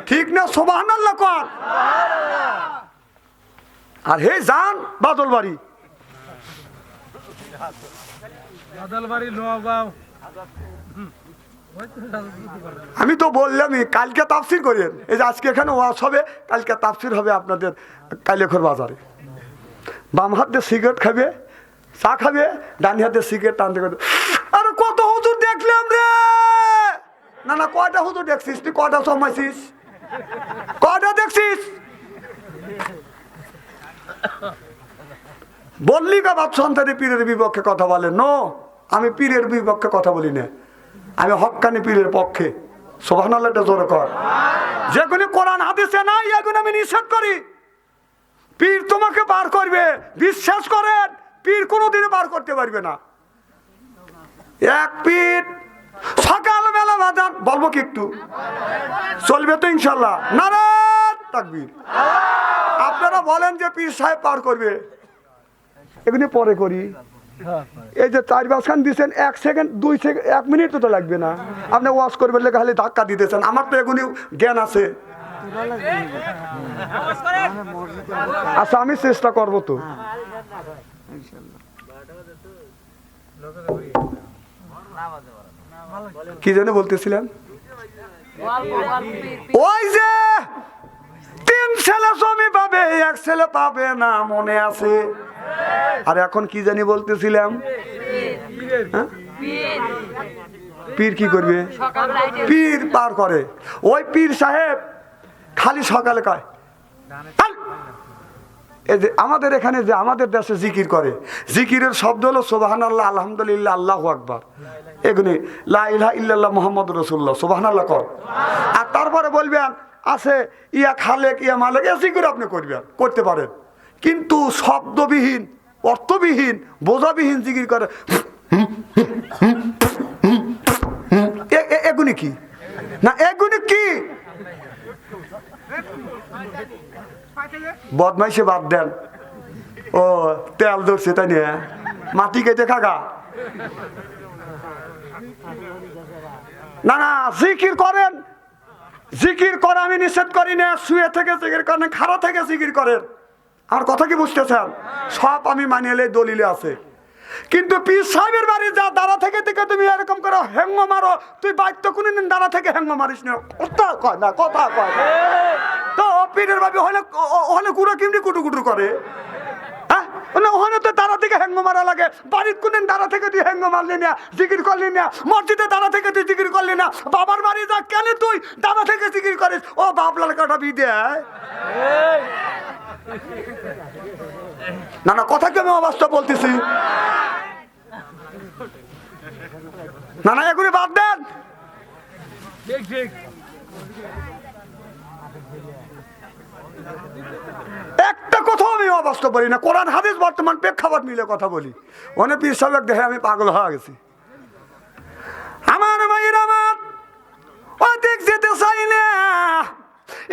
ঠিক না? সুবহানাল্লাহ কোন। আর হে যান বাদল বাড়ি, আমি তো বললামই কালকে তাফসির করেন। এই যে আজকে এখানে ওয়াজ হবে, কালকে তাফসির হবে আপনাদের কাইলেখর বাজারে। বাম হাত দিয়ে সিগারেট খাবে, চা খাবে, ডান হাতে সিগারেট টানতে করবে। আরে কত হুজুর দেখলাম রে। না না, কয়টা হুজুর দেখছিস তুই? কয়টা সময় কয়টা দেখছিস? বললি কা বাপ সন্তানে পীরের বিপক্ষে কথা বলে? নো, আমি পীরের বিপক্ষে কথা বলি না, আমি হক্কানি পীরের পক্ষে। সুবহানাল্লাহ জোরে কর। যেগুলি কোরআন হাদিসে নাই এগুলো আমি নিষেধ করি। পীর তোমাকে বার করবে, বিশ্বাস করেন, পীর কোনোদিনও বার করতে পারবে না। এক পীর সকালবেলা বাজান বলবো কি একটু চলবে তো ইনশাল্লাহ? নারাত তাকবীর। আপনারা বলেন যে পীর সাহেব পার করবে, এগুলি পরে করি। এই যে 4 খান দিচ্ছেন, 1 সেকেন্ড 2 সেকেন্ড 1 মিনিট তো লাগবে না। আপনি ওয়াশ করবেন লেগে খালি ধাক্কা দিতেছেন। আমার তো এগুলি জ্ঞান আছে। আচ্ছা আমি চেষ্টা করবো তো। কি যেন বলতেছিলেন? ওই যে 3 ছেলে জমি পাবে, 1 ছেলে পাবে না, মনে আছে? আর এখন কি জানি বলতেছিলাম? পীর কি করবে? পীর পার করে। ওই পীর সাহেব খালি সকালে কয়, এই যে আমাদের এখানে যে আমাদের দেশে জিকির করে, জিকিরের শব্দ হলো সুবহানাল্লাহ, আলহামদুলিল্লাহ, আল্লাহু আকবার। এগুলি লা ইলাহা ইল্লাল্লাহ মুহাম্মাদুর রাসূলুল্লাহ, সুবহানাল্লাহ কর। আর তারপরে বলবেন আছে ইয়া খালেক ইয়া মালেক, এ জিকির আপনি করবেন, করতে পারেন। কিন্তু শব্দবিহীন, অর্থবিহীন, বোঝাবিহীন জিকির করে, এগুলি কি না? এগুলি কি? বদমাইশে বাদ দেন। ও তেল ধরছে তাই নিয়ে মাটি কেটে খাগা। না না, জিকির করেন, জিকির করা আমি নিষেধ করি না। শুয়ে থেকে জিকির করেন, খাড়া থেকে জিকির করেন। আমার কথা কি বুঝতেছেন? সব আমি মানিয়ে দলিলে আছে। কিন্তু পীর সাহেবের বাড়ি যা, দাঁড়া থেকে থেকে তুমি এরকম করো, হেঙ্গ মারো। তুই বাইক তো কোনদিন দাঁড়া থেকে হেঙ্গ মারিস না, কথা কয় না, কথা কয় না। তো পীরের বাড়ি হলে হলে কুড়ো কিমনি কুটু কুটু করে। হ্যাঁ, ওখানে তো দাঁড়া থেকে হেঙ্গ মারা লাগে। বাড়ির কোনদিন দাঁড়া থেকে তুই হেঙ্গ মারলি না, জিকির করলি না। মসজিদে দাঁড়া থেকে তুই জিকির করলি না। বাবার বাড়ি যা, কেন তুই দাঁড়া থেকে জিকির করিস? ও বাবলার কাটা বিদে। না না, কথা কি আমি অবাস্তব বলতেছি? না না, এগুলি বাদ দেন। একটা কথা আমি অবাস্তব বলি না। কোরআন হাদিস বর্তমান প্রেক্ষাপট মিলে কথা বলি। অনেক পীর সাহেব দেখে আমি পাগল হয়ে গেছি। আমার ভাইয়ের আমার অধিক যেতে চাই না।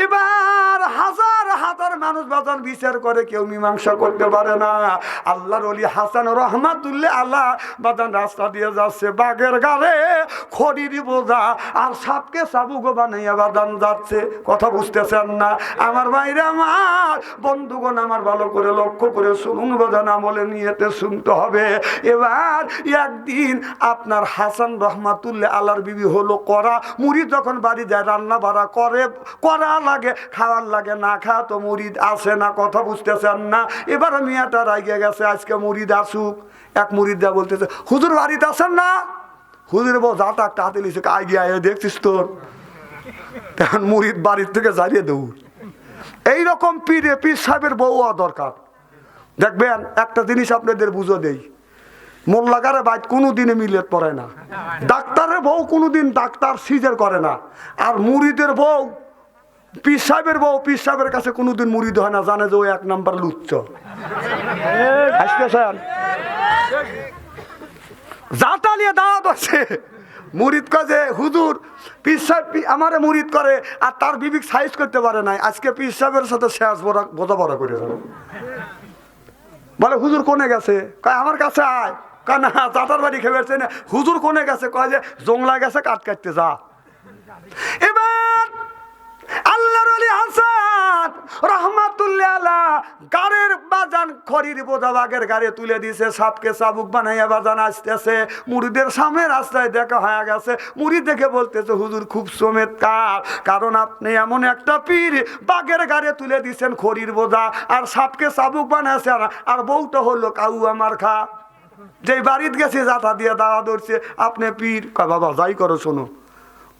এবার হাজার হাজার মানুষ বাজার বিচার করে, কেউ মীমাংসা করতে পারে না। আল্লাহর ওলি হাসান রহমাতুল্লাহ আল্লাহ বাজান রাস্তা দিয়ে যাচ্ছে, বাগের গাড়ে খড়ির বোঝা আর সাপকে সাবুক বানাইয়া বাদান যাচ্ছে। কথা বুঝতেছেন না আমার ভাইরা? আমার বন্ধুগণ, আমার ভালো করে লক্ষ্য করে শুনুন, বাজান আমলে নিয়েতে শুনতে হবে। এবার একদিন আপনার হাসান রহমাতুল্লাহ আল্লাহর বিবি হলো করা মুড়ি, যখন বাড়ি যায় রান্না বাড়া করে, করা লাগে, খাওয়ার লাগে, না খাওয়া তো মুরিদ আসে না। কথা বুঝতেছেন না? এবার মেয়েটা রাইগে গেছে, আজকে মুরিদ আসুক। এক মুরিদ দেয়া বলতেছে, হুজুর বাড়িতে আসেন না? হুজুর বউ যাতা একটা হাতে লিখছে, আই গিয়া দেখছিস তোর? তখন মুরিদ বাড়ির থেকে জ্বালিয়ে দেব। এইরকম পীর সাহেবের বউ হওয়া দরকার। দেখবেন একটা জিনিস আপনাদের বুঝো দেই, মোল্লাগারে বাইত কোনোদিনে মিলিয়ত পড়ে না। ডাক্তারের বউ কোনোদিন ডাক্তার সিজার করে না। আর মুরিদের বউ, পীর সাহেবের বউ পীর সাহেবের কাছে কোনোদিন মুরিদ হয় না, জানে যে ও 1 নাম্বার লুচ্চ। আসতেছেন যাতালিয়ে দাওয়াত আছে, মুরিদ কাজে হুজুর পীর সাহেব আমারে মুরিদ করে আর তার বিবিক সাইজ করতে পারে নাই, আজকে পীর সাহেবের সাথে শেষ বোঝাপড়া করে যাবে। বলে হুজুর কোনে গেছে, কয় আমার কাছে আয়, কয় না চাটার বাড়ি খেয়ে না। হুজুর কোনে গেছে, কয় যে জংলা গেছে কাট কাটতে যা। এবার আল্লাহর ওলি হাসান রহমাতুল্লাহ আলাইহি গাড়ির বাজান খড়ির বোঝা বাগের গাড়ি তুলে দিয়েছে, সাপকে চাবুক বানাইয়া বাজান আসতেছে। মুরিদের সামনে রাস্তায় দেখা হয়ে গেছে। মুরিদ দেখে বলতেছে হুজুর খুব চমৎকার, কারণ আপনি এমন একটা পীর বাগের গাড়ি তুলে দিয়েছেন খড়ির বোঝা আর সাপকে চাবুক বানাইছেন, আর বউটা হলো কাউ আমার খা। যেই বাড়িতে গেছে যাতা দিয়ে দাওয়া ধরছে, আপনি পীর। কয় বাবা যাই করো শোনো,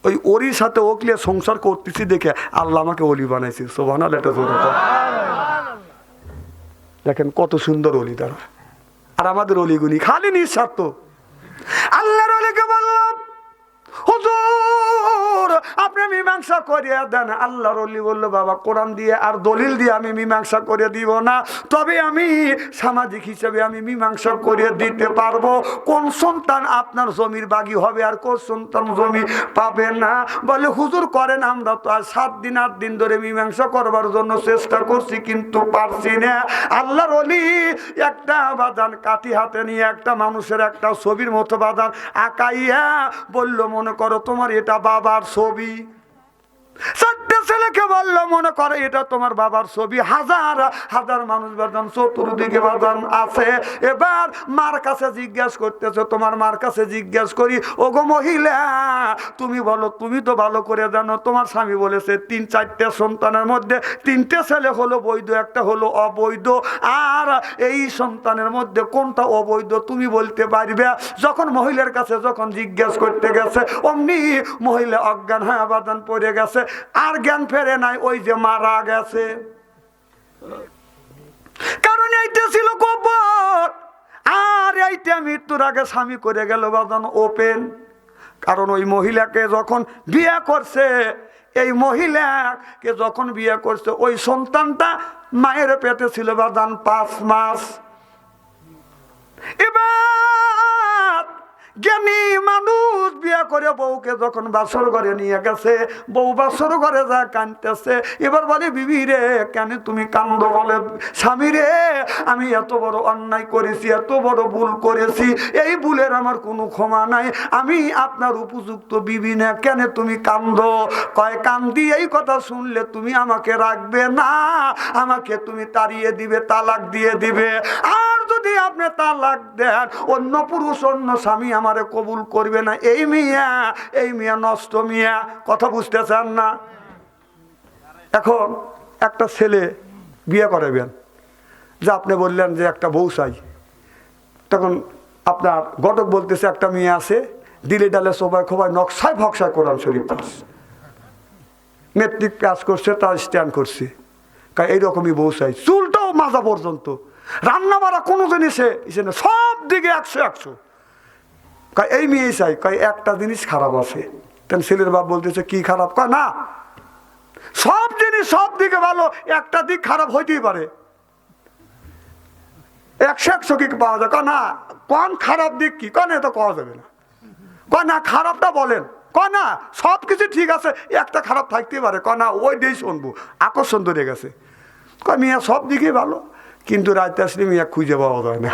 ওই ওরির সাথে ওকলিয়ে সংসার করতেছি দেখে আল্লাহ আমাকে অলি বানাইছে। সুবহানাল্লাহ, এটা জোরে বল। দেখেন কত সুন্দর অলি তারা। আর আমাদের অলিগুনি খালি নিঃস্বার্থ। আল্লাহর অলিকে বললাম হুজুর আপনি মীমাংসা করিয়া দেন। আল্লাহর ওলি বলল বাবা কোরআন দিয়ে আর দলিল দিয়ে আমি মীমাংসা করে দিব না, তবে আমি সামাজিক হিসেবে আমি মীমাংসা করে দিতে পারবো কোন সন্তান আপনার জমির বাগী হবে আর কোন সন্তান জমি পাবে না। বলে হুজুর করেন, আমরা তো আর 7 দিন 8 দিন ধরে মীমাংসা করবার জন্য চেষ্টা করছি কিন্তু পারছি না। আল্লাহর ওলি একটা বাদান কাঠি হাতে নিয়ে একটা মানুষের একটা ছবির মতো বাদান আঁকাইয়া বলল মনে করো তোমার এটা বাবার ছবি। 4টে ছেলেকে বললো মনে করে এটা তোমার বাবার ছবি। হাজার হাজার মানুষ বাদান চতুর্দিকে বাদান আছে। এবার মার কাছে জিজ্ঞাসা করতেছে, তোমার মার কাছে জিজ্ঞাসা করি ও গো মহিলা তুমি বলো, তুমি তো ভালো করে জানো তোমার স্বামী বলেছে 3-4টে সন্তানের মধ্যে 3টে ছেলে হলো বৈধ, একটা হলো অবৈধ, আর এই সন্তানের মধ্যে কোনটা অবৈধ তুমি বলতে পারবে? যখন মহিলার কাছে যখন জিজ্ঞাসা করতে গেছে অমনি মহিলা অজ্ঞান হয়ে বাদান পড়ে গেছে, আর জ্ঞান ফেরে নাই, ওই যে মারা গেছে। কারণ এইটা ছিল কবর, আর এইটা মৃত্যুর আগে স্বামী করে গেল বাদান ওপেন। কারণ ওই মহিলাকে যখন বিয়ে করছে, এই মহিলাকে যখন বিয়ে করছে ওই সন্তানটা মায়ের পেটে ছিল বাদান 5 মাস। এবার জ্ঞানী মানুষ বিয়ে করে বউকে যখন বাসর ঘরে নিয়ে গেছে, বউ বাসর ঘরে যা কাঁদতেছে। এবার বলে বিবি রে কেন তুমি কান্দো? বলে স্বামী রে আমি এত বড় অন্যায় করেছি, এত বড় ভুল করেছি, এই ভুলের আমার কোনো ক্ষমা নাই, আমি আপনার উপযুক্ত বিবি না, কেন তুমি কান্দো? কয় কান্দি এই কথা শুনলে তুমি আমাকে রাখবে না, আমাকে তুমি তাড়িয়ে দিবে, তালাক দিয়ে দিবে। আর যদি আপনি তালাক দেন অন্য পুরুষ অন্য স্বামী আমারে কবুল করবে না। এই মিয়া নষ্ট মিয়া। কথা বুঝতেছেন না? এখন একটা ছেলে বিয়ে করাবেন, যে আপনি বললেন যে একটা বউ চাই, তখন আপনার ঘটক বলতেছে একটা মেয়ে আছে দিলে ডালে সবাই খোবাই নকশায় ভকশায় কোরআন শরীফ পাস, মেট্রিক পাস করছে, তার স্ট্যান্ড করছে, এইরকমই বউ চাই, চুলটাও মাজা পর্যন্ত, রান্না বাড়া কোনো জিনিসে সব দিকে 100-100। এই মেয়ে চাই, একটা জিনিস খারাপ আছে। তেন ছেলের বাপ বলতেছে কি খারাপ? না সব জিনিস সব দিকে ভালো, একটা দিক খারাপ হইতেই পারে, 100-100 কি পাওয়া যায়? না কোন খারাপ দিক কি? না এটা পাওয়া যাবে না। না খারাপটা বলেন। না সব কিছু ঠিক আছে, একটা খারাপ থাকতেই পারে। না ওই দিয়েই শুনবো, আকর্ষণ ধরে গেছে। মিয়া সব দিকে ভালো, কিন্তু রাতে আসলে মেয়ে খুঁজে পাওয়া যায় না।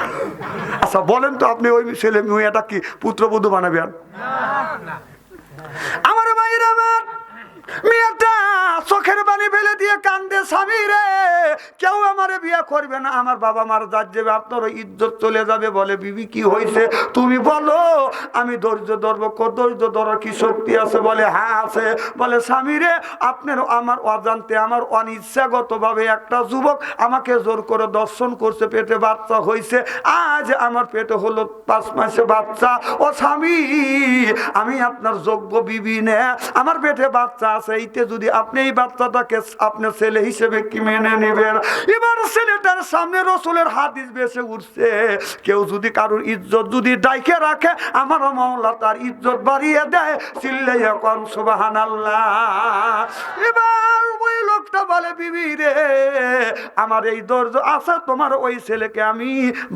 আচ্ছা বলেন তো আপনি ওই ছেলে মেয়েটা কি পুত্রবধূ বানাবেন? আমার ভাইয়ের আমার মেয়েটা চোখের পানি ফেলে দিয়ে কান্দে, স্বামী রে কেউ আমারে বিয়ে করবে না, আমার বাবা মার দাঁত যাবে, আপনারও ইজ্জত চলে যাবে। বলে বিবি কি হয়েছে তুমি বলো, আমি ধৈর্য ধরবো। ধৈর্য ধরার কি শক্তি আছে? বলে হ্যাঁ আছে। বলে স্বামী রে আপনার আমার অজান্তে আমার অনিচ্ছাগত ভাবে একটা যুবক আমাকে জোর করে দর্শন করছে, পেটে বাচ্চা হয়েছে, আজ আমার পেটে হলো 5 মাসে বাচ্চা। ও স্বামী আমি আপনার যোগ্য বিবি না, আমার পেটে বাচ্চা আছে, এইতে যদি আপনি এই বাচ্চাটাকে আপনার ছেলে হিসেবে কি মেনে নেবেন? এবার ছেলেটার সামনে রসুলের হাদিস বেশে উঠছে, কেউ যদি কারোর ইজ্জত যদি ডাইকে রাখে আমার মাওলা তার ইজ্জত বাড়িয়ে দেয়। চিল্লাইয়া কোন সুবহানাল্লাহ। এবার ওই লোক যুবকটা বলে বিবি রে আমার এই ধৈর্য আছে তোমার ওই ছেলেকে আমি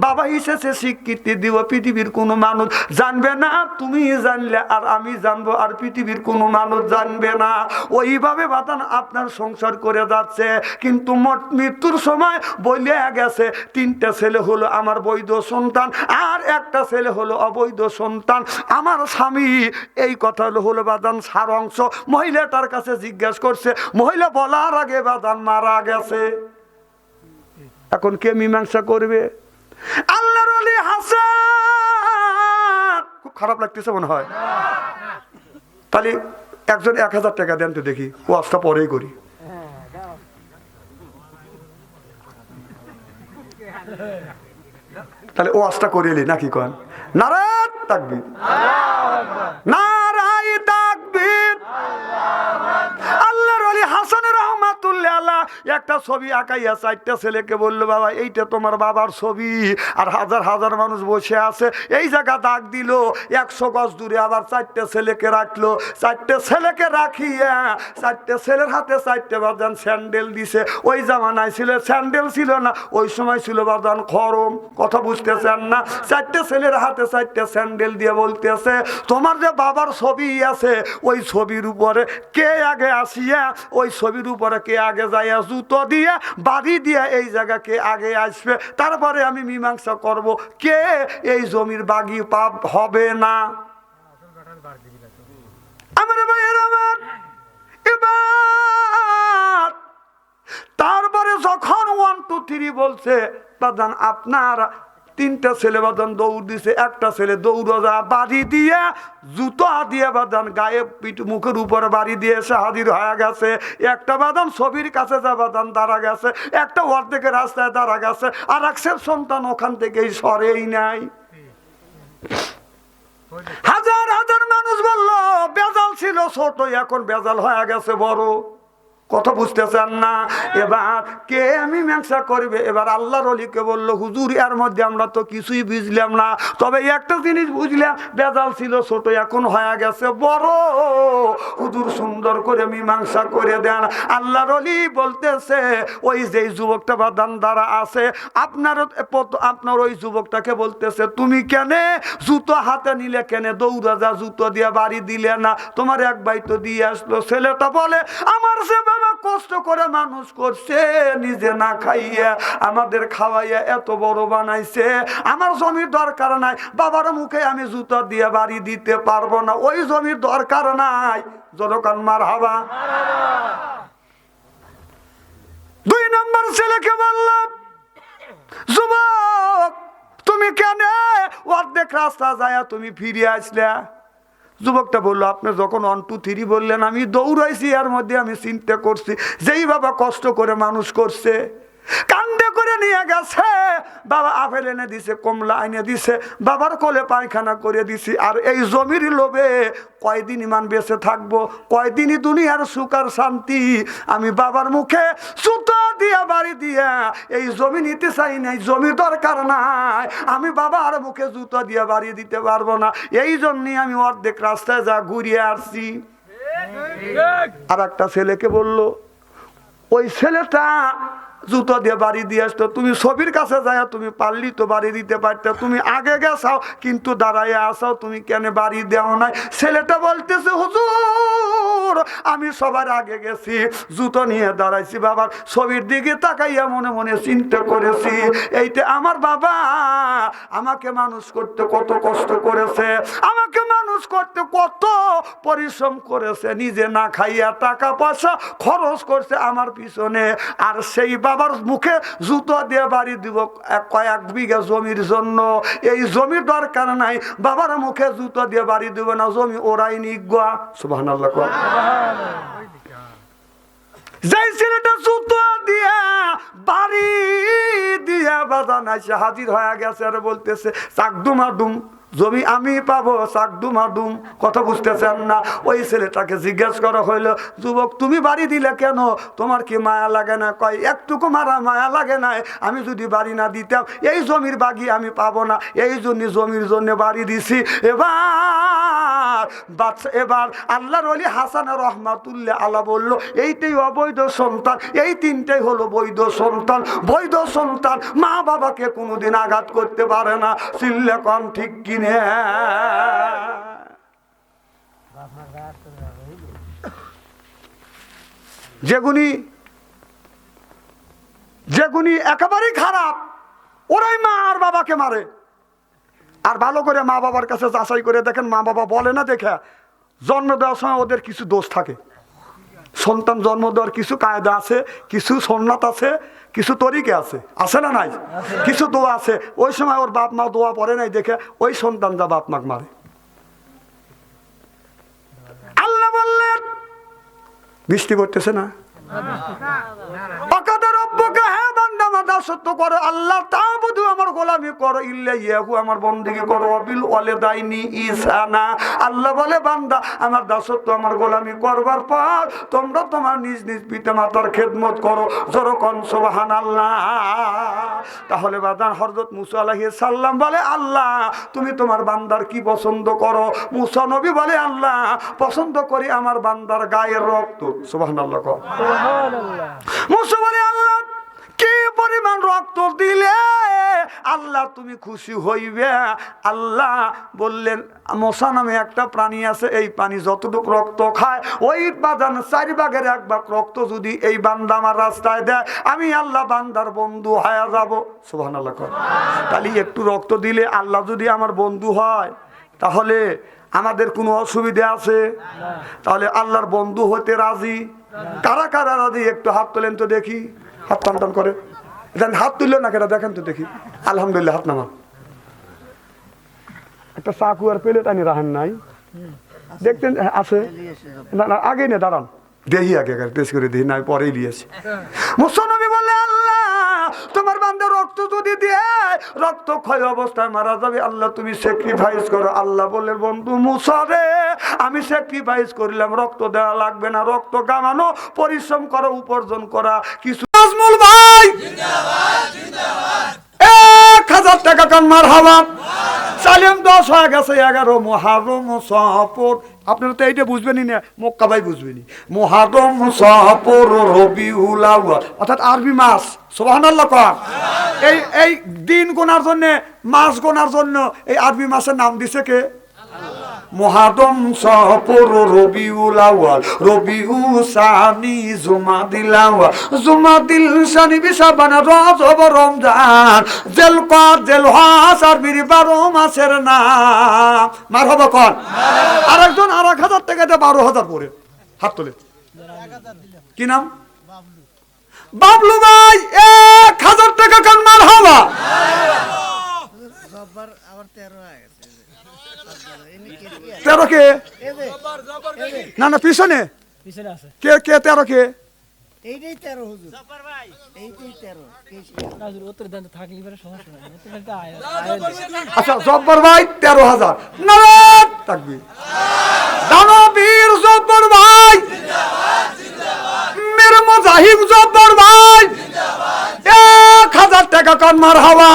বাবা হিসেবে স্বীকৃতি দিব পৃথিবীর কোনো মানুষ জানবে না তুমি জানলে আর আমি জানবো আর পৃথিবীর কোনো মানুষ জানবে না ওইভাবে বাতান আপনার সংসার করে যাচ্ছে কিন্তু মৃত্যুর সময় বলে গেছে 3টা ছেলে হলো আমার বৈধ সন্তান আর একটা ছেলে হলো অবৈধ সন্তান আমার স্বামী এই কথা হলো বাদান সার অংশ মহিলাটার কাছে জিজ্ঞাসা করছে মহিলা বলার আগে বাদান মারা গেছে এখন কে মীমাংসা করবে আল্লাহর ওলি হাসান খুব খারাপ লাগতেছে মনে হয় তাহলে একজন 1000 টাকা দেন তো দেখি ওয়াজটা পরেই করি তাহলে ওয়াজটা করিলি নাকি কন নারায় তাকবীর নারায় তাকবীর আল্লাহর ওলি হাসান রাহমাতুল্লাহ আলাইহি একটা ছবি আঁকাইয়া 4টা ছেলেকে বললো বাবা এইটা তোমার বাবার ছবি আর হাজার হাজার মানুষ বসে আছে এই জায়গা দাগ দিল 100 গজ দূরে আবার 4টা ছেলেকে রাখলো 4টা ছেলেকে রাখিয়া 4টা ছেলের হাতে 4টা বাদান স্যান্ডেল দিছে ওই জামানায় ছিল স্যান্ডেল ছিল না ওই সময় ছিল বাদান খরম কথা বুঝতেছেন না 4টা ছেলের হাতে 4টা স্যান্ডেল দিয়ে বলতেছে তোমার যে বাবার ছবি আছে ওই ছবির উপরে কে আগে আসিয়া ওই ছবির উপরে কে আগে যাইয়া জুতো দিয়ে বাড়ি দিয়ে এই জায়গা কে আগে আসবে তারপরে আমি মীমাংসা করব কে এই জমির বাগি পাপ হবে না আমার ভাইয়ের আমার এবার তারপরে যখন 1 2 3 বলছে বাদান আপনার 3টা ছেলে বাদান দৌড় দিছে একটা ছেলে দৌড় যা বাড়ি দিয়ে জুতো দিয়ে বাদান গায়ে পিঠ মুখের উপরে বাড়ি দিয়ে এসে হাজির হয়ে গেছে একটা বাদান ছবির কাছে যা বাদান দাঁড়া গেছে একটা অর্ধেকের রাস্তায় দাঁড়া গেছে আর একশের সন্তান ওখান থেকেই সরেই নাই হাজার হাজার মানুষ বললো বেজাল ছিল ছোট এখন বেজাল হয়ে গেছে বড় কথা বুঝতেছেন না এবার কে মীমাংসা করবে এবার আল্লাহর ওলিকে বললো হুজুর এর মধ্যে আমরা তো কিছুই বুঝলাম না তবে একটা জিনিস বুঝলাম বেজাল ছিল ছোট এখন হয়ে গেছে বড় হুজুর সুন্দর করে মীমাংসা করে দেন আল্লাহর ওলি বলতেছে ওই যে যুবকটা বাদান দ্বারা আছে আপনার ওই যুবকটাকে বলতেছে তুমি কেন জুতো হাতে নিলে কেন দৌড়া যা জুতো দিয়ে বাড়ি দিলে না তোমার এক ভাই তো দিয়ে আসলো ছেলেটা বলে আমার সে কষ্ট করে মানুষ করছে নিজে না খাইয়া আমাদের খাওয়াইয়া এত বড় বানাইছে আমার জমির দরকার নাই বাবার মুখে আমি জুতো দিয়ে বাড়ি দিতে পারবো না ওই জমির দরকার নাই জনগণ মারহাবা 2 নম্বর ছেলেকে বললাম যুবক তুমি কেন অর্ধেক রাস্তা যায় তুমি ফিরে আসলে যুবকটা বললো আপনি যখন 1 2 3 বললেন আমি দৌড়াইছি এর মধ্যে আমি চিন্তা করছি যেই বাবা কষ্ট করে মানুষ করছে কান্দে করে নিয়ে গেছে বাবা আপেল এনে দিছে কমলা এনে দিছে বাবার কোলে পায়খানা করে দিছি আর এই জমির লোভে কয়দিন ইমান বেঁচে থাকবো কয়দিনই দুনিয়ার সুখ আর শান্তি আমি বাবার মুখে সুতো দিয়া বাড়ি দিয়া এই জমি নিতে চাই নাই জমি দরকার নাই আমি বাবার মুখে জুতো দিয়া বাড়ি দিতে পারবো না এই জন্যই আমি অর্ধেক রাস্তায় যা ঘুরিয়ে আসছি আর একটা ছেলেকে বললো ওই ছেলেটা জুতো দিয়ে বাড়ি দিয়ে আসতো তুমি ছবির কাছে যায় তুমি পারলি তো বাড়ি দিতে পারতে তুমি আগে গেছাও কিন্তু দাঁড়াইয়া আসাও তুমি কেন বাড়ি দেও নাই ছেলেটা বলতেছে হুজুর আমি সবার আগে গেছি জুতো নিয়ে দাঁড়াইছি বাবার ছবির দিকে তাকাইয়া মনে মনে চিন্তা করেছি এইটা আমার বাবা আমাকে মানুষ করতে কত কষ্ট করেছে আমাকে মানুষ করতে কত পরিশ্রম করেছে নিজে না খাইয়া টাকা পয়সা খরচ করছে আমার পিছনে আর সেই বাবার মুখে জুতো দিয়ে বাড়ি দিব কয়েক বিঘা জমির জন্য এই জমির দরকার নাই বাবার মুখে জুতো দিয়ে বাড়ি দিব না জমি ওরাই নিগা সুবহানাল্লাহ যেই ছেলেটা জুতো দিয়ে বাড়ি দিয়া বাজান এসে হাজির হয়ে গেছে আর বলতেছে চাকদুমাদুম জমি আমি পাবো চাকদুমাদুম কথা বুঝতেছেন না ওই ছেলেটাকে জিজ্ঞাসা করা হইলো যুবক তুমি বাড়ি দিলে কেন তোমার কি মায়া লাগে না কয় একটুকু মায়া লাগে না আমি যদি বাড়ি না দিতাম এই জমির বাগি আমি পাবো না এই জন্য জমির জন্য বাড়ি দিছি এবার এবার আল্লাহর ওলি হাসান রহমাতুল্লাহ আলাইহি বলল, এইটাই অবৈধ সন্তান, এই তিনটাই হলো বৈধ সন্তান। বৈধ সন্তান মা বাবাকে কোনোদিন আঘাত করতে পারে না। চিল্লে কন ঠিক কিনে? যেগুনি একেবারেই খারাপ ওরাই মা আর বাবাকে মারে। আর ভালো করে মা বাবার কাছে যাচাই করে দেখেন, মা বাবা বলে না দেখে জন্ম দেওয়ার সময় ওদের কিছু দোষ থাকে। সন্তান জন্ম দেওয়ার কিছু কায়দা আছে, কিছু সুন্নাত আছে, কিছু তরিকা আছে না নাই? কিছু দোয়া আছে। ওই সময় ওর বাপ মা দোয়া পড়ে নাই দেখে ওই সন্তান যা বাপ মাকে মারে। আল্লাহ বললেন, বৃষ্টি পড়তেছে না? দাসত্ব করো, আল্লাহ তাবুদু আমার গোলামি করো, ইল্লা ইয়াহু আমার বন্দেগী করো, বিল ওয়ালিদাইনি ইহসানা। আল্লাহ বলে বান্দা আমার দাসত্ব আমার গোলামি করবার পর তোমরা তোমার নিজ নিজ পিতামাতার খেদমত করো। যেরকম সুবহানাল্লাহ। তাহলে বাদান হযরত মুসা আলাইহিস সালাম বলে, আল্লাহ তুমি তোমার বান্দার কি পছন্দ করো? মুসা নবী বলে, আল্লাহ পছন্দ করি আমার বান্দার গায়ের রক্ত। সুবহানাল্লাহ। সুবহানাল্লাহ। মুসা বলে, আল্লাহ কি পরিমাণ রক্ত দিলে আল্লাহ তুমি খুশি হইবে? আল্লাহ বললেন, মশা নামে একটা প্রাণী আছে, এই প্রাণী যতটুকু রক্ত খায় ওই বাজান 4 ভাগের 1 ভাগ রক্ত যদি এই বান্দা আমার রাস্তায় দেয়, আমি আল্লাহ বান্দার বন্ধু হয়ে যাব। সুবহানাল্লাহ। তাহলে একটু রক্ত দিলে আল্লাহ যদি আমার বন্ধু হয় তাহলে আমাদের কোনো অসুবিধা আছে? তাহলে আল্লাহর বন্ধু হতে রাজি? কারা কারা রাজি? একটু হাত তোলেন তো দেখি। হাত টান টান করে হাত তুললো না কেন দেখেন তো দেখি। আলহামদুলিল্লাহ, হাত নামান। একটা চাকু আর প্লেট আনি রাখেন নাই? দেখতেন আছে না? না আগে নে, দাঁড়ান দেখি আগে টেস্ট করে দেখি, না পরেই দিয়েছি। মুসলমান বলে, আল্লাহ তোমার বান্দা রক্ত যদি দিয়ে রক্ত ক্ষয় অবস্থায় মারা যাবে, আল্লাহ তুমি স্যাক্রিফাইস করো। আল্লাহ বললেন, বন্ধু মুসা রে আমি স্যাক্রিফাইস করলাম, রক্ত দেওয়া লাগবে না, রক্ত গামানো পরিশ্রম করো, উপার্জন করা কিছু। নাজমুল ভাই জিন্দাবাদ, জিন্দাবাদ। 1000 টাকা কান মারহাবা। সালেম 10 হয়ে গেছে 11 মুহররম সফর। আপনারা তো এইটা বুঝবেনই না, মক্কা ভাই বুঝবেনি। মুহররম সফর রবিউল আউয়াল অর্থাৎ আরবি মাস। সুবহানাল্লাহ। এই দিন গোনার জন্য, মাস গোনার জন্য এই আরবি মাসের নাম দিছে কে? মুহররম সফর রবিউল আউয়াল রবিউল সানি জুমাদিল আউয়াল জুমাদিল সানি বিশাবান রজব রমজান জিলকদ জিলহজ আরবির 12 মাসের নাম। মারহাবা কোন? আরেকজন 1000 টাকা দিয়ে 12000 পড়ে হাত তোলে। কি নাম? বাবলু ভাই 1000 টাকা কান মারহাবা। জব্বার আবার 13 হয়ে গেছে। 13 কে? না না পিছনে আছে কে? কে 13 কে? এইটাই 13 হুজুর। জব্বার ভাই এইটাই 13। না হুজুর উত্তর দেন তো থাকলি পরে সমস্যা নাই। উত্তরটা আয়। আচ্ছা জব্বার ভাই 13000। নারাত তাকবীর। দানবীর জব্বার ভাই জিন্দাবাদ, জিন্দাবাদ। মেরে মুজাহিদ জব্বার ভাই জিন্দাবাদ। 1000 টাকা কান মারহাবা।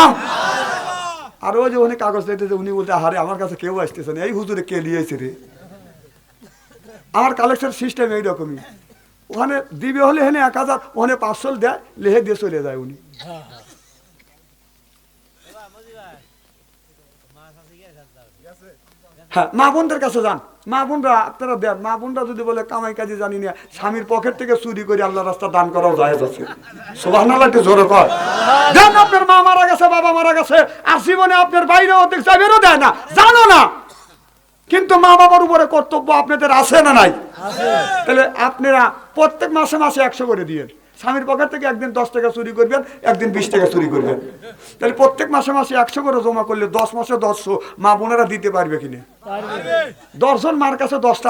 আর ওই যে উনি কাগজ দিতেছে, উনি বলতে, আরে আমার কাছে কেউ আসতেছে না, এই হুজুরে কে লিয়েছে রে? আমার কালেকশন সিস্টেম এইরকমই। ওখানে দিবে হলে হেনে 1000, ওখানে 500 দেয়, লেহে দিয়ে চলে যায় উনি। হ্যাঁ, মা বোনদের কাছে যান। মা বোনরা আপনারা দেন। মা বোনরা যদি বলে কামাই কাজে জানি না, স্বামীর পকেট থেকে চুরি করে আল্লাহ রাস্তা দান করাও জায়েজ আছে। সুবহানাল্লাহ জোরে কর। দেন। আপনার মা মারা গেছে, বাবা মারা গেছে, আর জীবনে আপনার বাইরে অধিক চাইবেরও দেয় না, জানো না, কিন্তু মা বাবার উপরে কর্তব্য আপনাদের আছে না নাই? তাহলে আপনারা প্রত্যেক মাসে মাসে 100 করে দিয়েন। স্বামীর পকেট থেকে একদিন 10 টাকা চুরি করবেন, একদিন 20 টাকা চুরি করবেন। তাহলে প্রত্যেক মাসে মাসে 100 করে জমা করলে 10 মাসে 100 মা বোনেরা দিতে পারবে কিনা? 10 জন মার কাছে 10টা